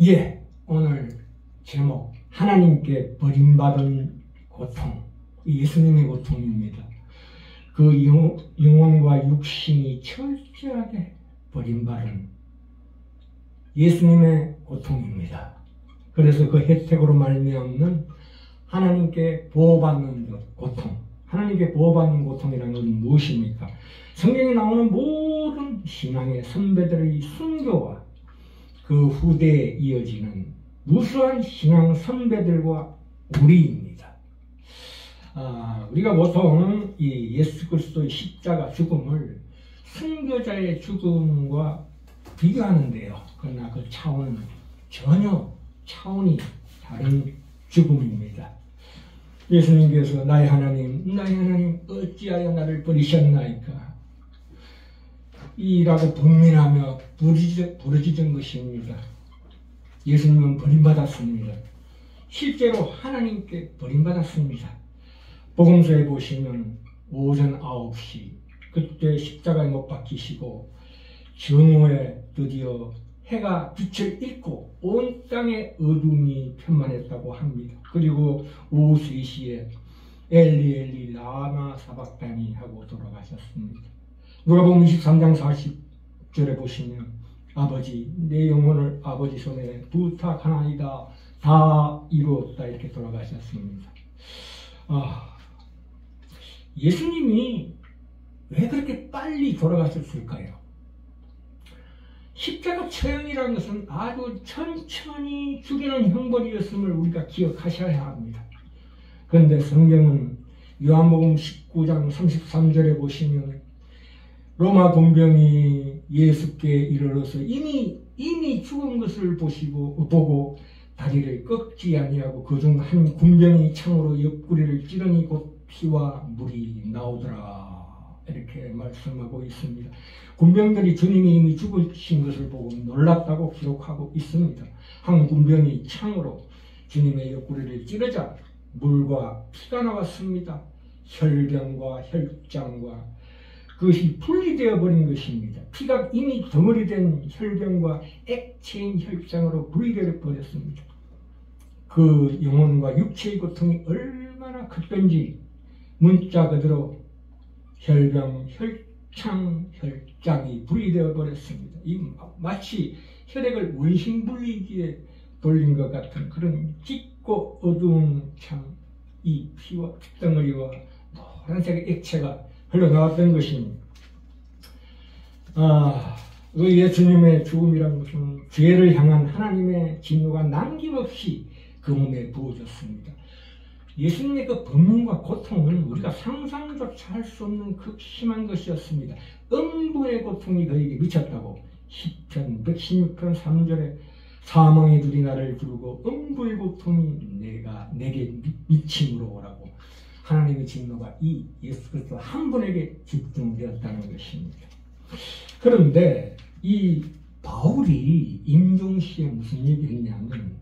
예, 오늘 제목 하나님께 버림받은 고통, 예수님의 고통입니다. 그 영혼과 육신이 철저하게 버림받은 예수님의 고통입니다. 그래서 그 혜택으로 말미암는 하나님께 보호받는 고통, 하나님께 보호받는 고통이라는 것은 무엇입니까? 성경에 나오는 모든 신앙의 선배들의 순교와 그 후대에 이어지는 무수한 신앙 선배들과 우리입니다. 우리가 보통 이 예수 그리스도의 십자가 죽음을 순교자의 죽음과 비교하는데요. 그러나 그 차원은 전혀 차원이 다른 죽음입니다. 예수님께서 나의 하나님 어찌하여 나를 버리셨나이까 이라고 분민하며 부르짖은 것입니다. 예수님은 버림받았습니다. 실제로 하나님께 버림받았습니다. 복음서에 보시면 오전 9시 그때 십자가에 못 박히시고 정오에 드디어 해가 빛을 잃고 온 땅에 어둠이 편만했다고 합니다. 그리고 오후 3시에 엘리 엘리 라마 사박다니 하고 돌아가셨습니다. 누가복음 23장 40절에 보시면 아버지 내 영혼을 아버지 손에 부탁하나이다 다 이루었다 이렇게 돌아가셨습니다. 예수님이 왜 그렇게 빨리 돌아가셨을까요? 십자가 처형이라는 것은 아주 천천히 죽이는 형벌이었음을 우리가 기억하셔야 합니다. 그런데 성경은 요한복음 19장 33절에 보시면 로마 군병이 예수께 이르러서 이미 죽은 것을 보고 다리를 꺾지 아니하고 그중 한 군병이 창으로 옆구리를 찌르니 곧 피와 물이 나오더라 이렇게 말씀하고 있습니다. 군병들이 주님이 이미 죽으신 것을 보고 놀랐다고 기록하고 있습니다. 한 군병이 창으로 주님의 옆구리를 찌르자 물과 피가 나왔습니다. 혈병과 혈장과 그것이 분리되어 버린 것입니다. 피가 이미 덩어리된 혈병과 액체인 혈장으로 분리되어 버렸습니다. 그 영혼과 육체의 고통이 얼마나 컸던지 문자 그대로 혈병, 혈창, 혈장이 분리되어 버렸습니다. 이 마치 혈액을 원심분리기에 돌린 것 같은 그런 짙고 어두운 참 이 피와 핏덩어리와 노란색의 액체가 흘러나왔던 것입니다. 그 예수님의 죽음이라는 것은 죄를 향한 하나님의 진노가 남김없이 그 몸에 부어졌습니다. 예수님의 그 범민과 고통은 우리가 상상조차 할 수 없는 극심한 것이었습니다. 음부의 고통이 그에게 미쳤다고 시편 116편 3절에 사망의 둘이 나를 두르고 음부의 고통이 내게 미침으로라고 하나님의 진노가 이 예수 그리스도 한 분에게 집중되었다는 것입니다. 그런데 이 바울이 임종시에 무슨 얘기했냐면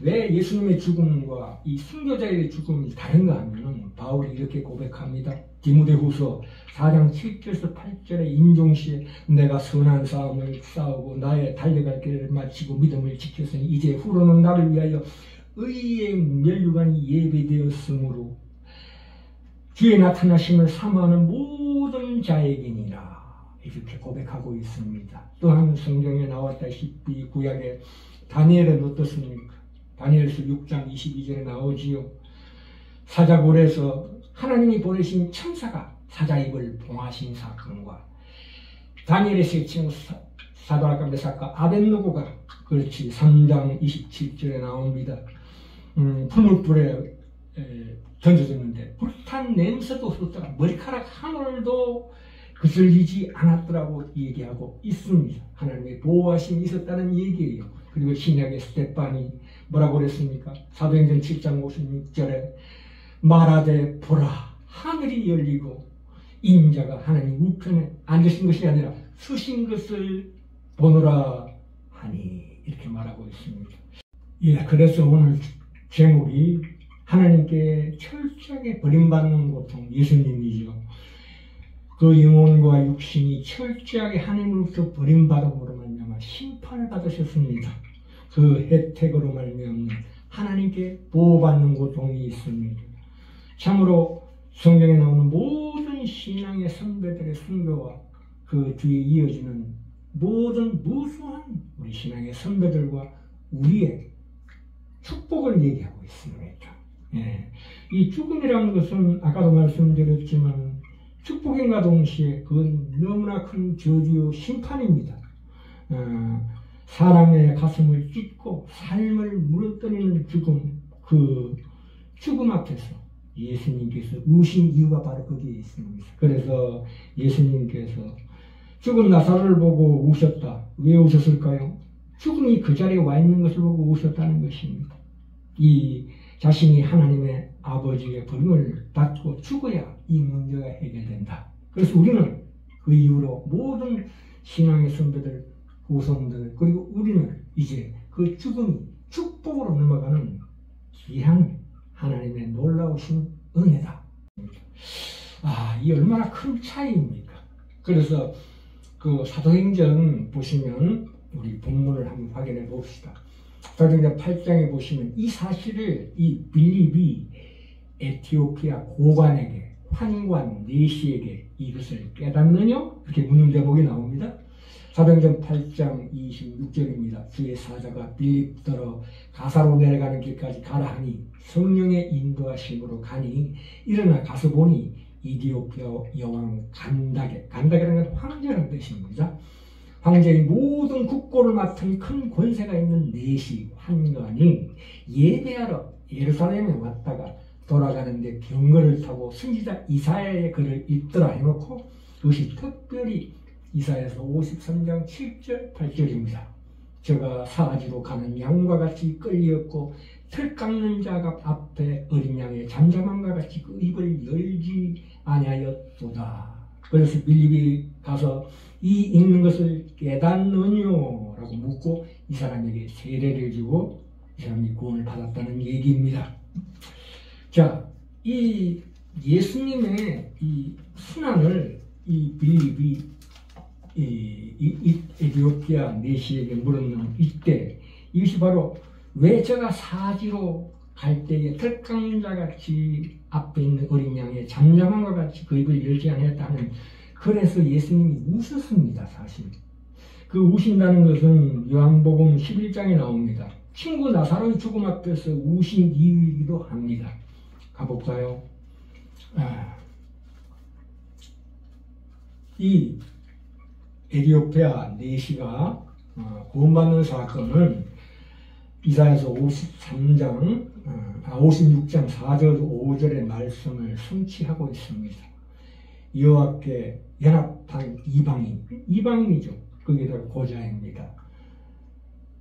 왜 예수님의 죽음과 이 순교자의 죽음이 다른가 하면 바울이 이렇게 고백합니다. 디모데후서 4장 7절에서 8절에 임종시에 내가 선한 싸움을 싸우고 나의 달려갈 길을 마치고 믿음을 지켰으니 이제 후로는 나를 위하여 의의 면류관이 예배되었으므로 주의 나타나심을 사모하는 모든 자에게니라 이렇게 고백하고 있습니다. 또한 성경에 나왔다시피 구약에 다니엘은 어떻습니까? 다니엘서 6장 22절에 나오지요. 사자굴에서 하나님이 보내신 천사가 사자 입을 봉하신 사건과 다니엘의 세 친구 사드락과 메삭과 아벳느고가 그렇지 3장 27절에 나옵니다. 풀무불에 던져졌는데 불탄 냄새도 없었더라. 머리카락 한 올도 그슬리지 않았더라고 얘기하고 있습니다. 하나님의 보호하심이 있었다는 얘기예요. 그리고 신약의 스데반이 뭐라고 그랬습니까? 사도행전 7장 56절에 말하되 보라 하늘이 열리고 인자가 하나님 우편에 앉으신 것이 아니라 서신 것을 보노라 하니 이렇게 말하고 있습니다. 예, 그래서 오늘 제목이 하나님께 철저하게 버림받는 고통, 예수님이죠. 그 영혼과 육신이 철저하게 하나님으로부터 버림받음으로 말미암아 심판을 받으셨습니다. 그 혜택으로 말미암는 하나님께 보호받는 고통이 있습니다. 참으로 성경에 나오는 모든 신앙의 선배들의 순교와 그 뒤에 이어지는 모든 무수한 우리 신앙의 선배들과 우리의 축복을 얘기하고 있습니다. 예. 이 죽음이라는 것은 아까도 말씀드렸지만 축복인과 동시에 그건 너무나 큰 저주요 심판입니다. 사람의 가슴을 찢고 삶을 무너뜨리는 죽음, 그 죽음 앞에서 예수님께서 우신 이유가 바로 거기에 있습니다. 그래서 예수님께서 죽은 나사로를 보고 우셨다. 왜 우셨을까요? 죽음이 그 자리에 와 있는 것을 보고 우셨다는 것입니다. 이 자신이 하나님의 아버지의 벌을 받고 죽어야 이 문제가 해결된다. 그래서 우리는 그 이후로 모든 신앙의 선배들, 후손들, 그리고 우리는 이제 그 죽음이 축복으로 넘어가는 귀한 하나님의 놀라우신 은혜다. 이 얼마나 큰 차이입니까? 그래서 그 사도행전 보시면 우리 본문을 한번 확인해 봅시다. 사도행전 8장에 보시면 이 사실을 이 빌립이 에티오피아 고관에게, 환관 내시에게 이것을 깨닫느냐? 이렇게 묻는 대목이 나옵니다. 사도행전 8장 26절입니다. 주의 사자가 빌립더러 가사로 내려가는 길까지 가라 하니 성령의 인도하심으로 가니 일어나 가서 보니 이디오피아 여왕 간다게라는 건 황제라는 뜻입니다. 황제의 모든 국고를 맡은 큰 권세가 있는 내시 환관이 예배하러 예루살렘에 왔다가 돌아가는데 병거를 타고 선지자 이사야의 글을 읽더라 해놓고 그것이 특별히 이사야서 53장 7절 8절입니다. 저가 사지로 가는 양과 같이 끌렸고 틀 깎는 자가 앞에 어린 양의 잠잠함과 같이 그 입을 열지 아니하였도다. 그래서 빌립이 가서 이 읽는 것을 깨닫느뇨? 라고 묻고 이 사람에게 세례를 주고 이 사람이 구원을 받았다는 얘기입니다. 자, 이 예수님의 이 순환을 이 빌립이 이 에티오피아 내시에게 물었는 이때 이것이 바로 왜 저가 사지로 갈 때에 털강자같이 앞에 있는 어린 양의 잠잠함과 같이 그 입을 열지 않았다는, 그래서 예수님이 우셨습니다. 사실 그 우신다는 것은 요한복음 11장에 나옵니다. 친구 나사로의 죽음 앞에서 우신 이유이기도 합니다. 가볼까요? 이 에티오피아 내시가 구원받는 사건은 이사야서 56장 4절 5절의 말씀을 성취하고 있습니다. 여호와께 연합한 이방인이죠. 거기다 고자입니다.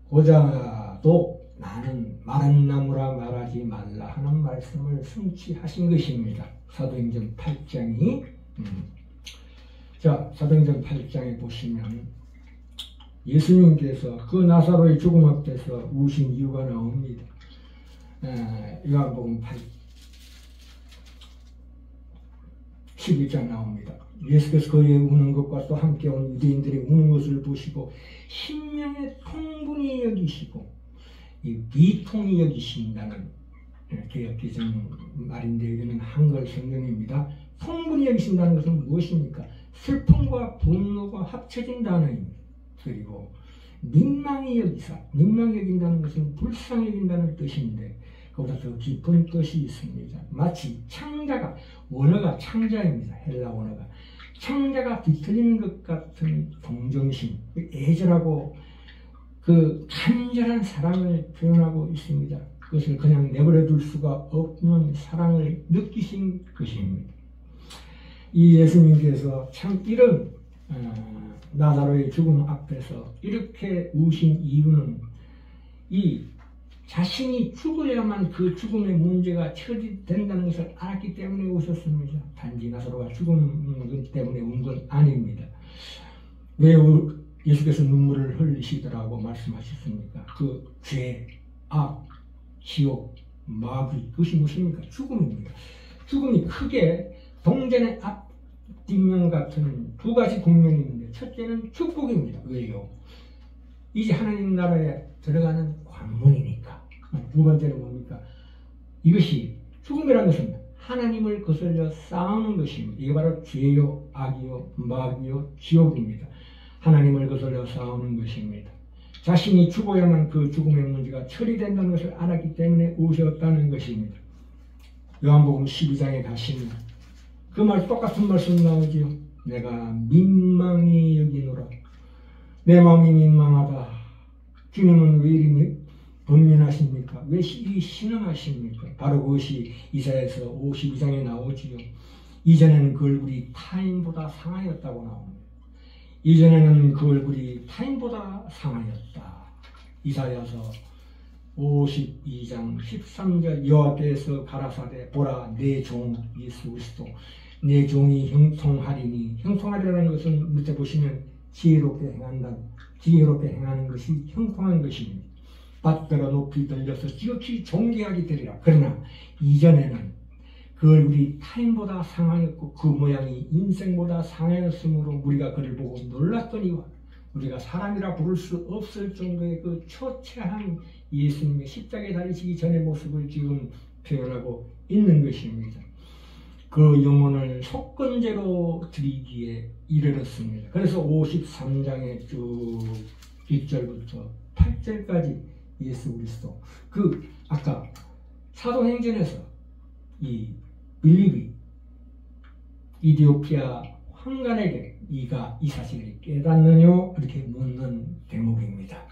고자도 나는 마른 나무라 말하지 말라 하는 말씀을 성취하신 것입니다. 사도행전 8장이 자, 사도행전 8장에 보시면 예수님께서 그 나사로의 죽음 앞에서 우신 이유가 나옵니다. 요한복음 11장 나옵니다. 예수께서 그의 우는 것과 또 함께 온 유대인들의 우는 것을 보시고 심령의 통분이 여기시고 이 비통이 여기신다는 개역개정 말인데 여기는 한글 성경입니다. 통분이 여기신다는 것은 무엇입니까? 슬픔과 분노가 합쳐진 단어입니다. 그리고 민망히 여긴다는 것은 불쌍히 여긴다는 뜻인데 그보다 더 깊은 뜻이 있습니다. 마치 창자가, 원어가 창자입니다. 헬라 원어가 창자가 뒤틀리는 것 같은 동정심, 애절하고 그 간절한 사랑을 표현하고 있습니다. 그것을 그냥 내버려 둘 수가 없는 사랑을 느끼신 것입니다. 이 예수님께서 참 이런 나사로의 죽음 앞에서 이렇게 우신 이유는 이 자신이 죽어야만 그 죽음의 문제가 처리된다는 것을 알았기 때문에 오셨습니다. 단지 나사로가 죽음 때문에 온 건 아닙니다. 왜 예수께서 눈물을 흘리시더라고 말씀하셨습니까? 그 죄, 악, 지옥, 마귀, 그것이 무엇입니까? 죽음입니다. 죽음이 크게 동전의 앞뒷면 같은 두 가지 국면이 있는데 첫째는 축복입니다. 왜요? 이제 하나님 나라에 들어가는 관문이니까. 두 번째는 뭡니까? 이것이 죽음이라는 것은 하나님을 거슬려 싸우는 것입니다. 이게 바로 죄요, 악이요, 마귀요, 지옥입니다. 하나님을 거슬려 싸우는 것입니다. 자신이 죽어야만 그 죽음의 문제가 처리된다는 것을 알았기 때문에 우셨다는 것입니다. 요한복음 12장에 가시면 그 말 똑같은 말씀 나오지요. 내가 민망히 여기노라. 내 마음이 민망하다. 주님은 왜 이리 번민하십니까? 왜 이리 신음하십니까? 바로 그것이 이사야서 52장에 나오지요. 이전에는 그 얼굴이 타인보다 상하였다고 나옵니다. 이전에는 그 얼굴이 타인보다 상하였다. 이사야서 52장 13절 여호와께서 가라사대 보라 내 종 예수 그리스도 내 종이 형통하리니 형통하리라는 것은 밑에 보시면 지혜롭게 행하는 것이 형통한 것입니다. 밭들어 높이 들려서 지극히 존귀하게 되리라. 그러나 이전에는 그 얼굴이 타인보다 상하였고 그 모양이 인생보다 상하였으므로 우리가 그를 보고 놀랐더니와 우리가 사람이라 부를 수 없을 정도의 그 초췌한 예수님의 십자가에 달리시기 전의 모습을 지금 표현하고 있는 것입니다. 그 영혼을 속건제로 드리기에 이르렀습니다. 그래서 53장의 쭉 1절부터 8절까지 예수 그리스도 그 아까 사도행전에서 이 빌립이 이디오피아 황관에게 네가 이 사실을 깨닫느냐 이렇게 묻는 대목입니다.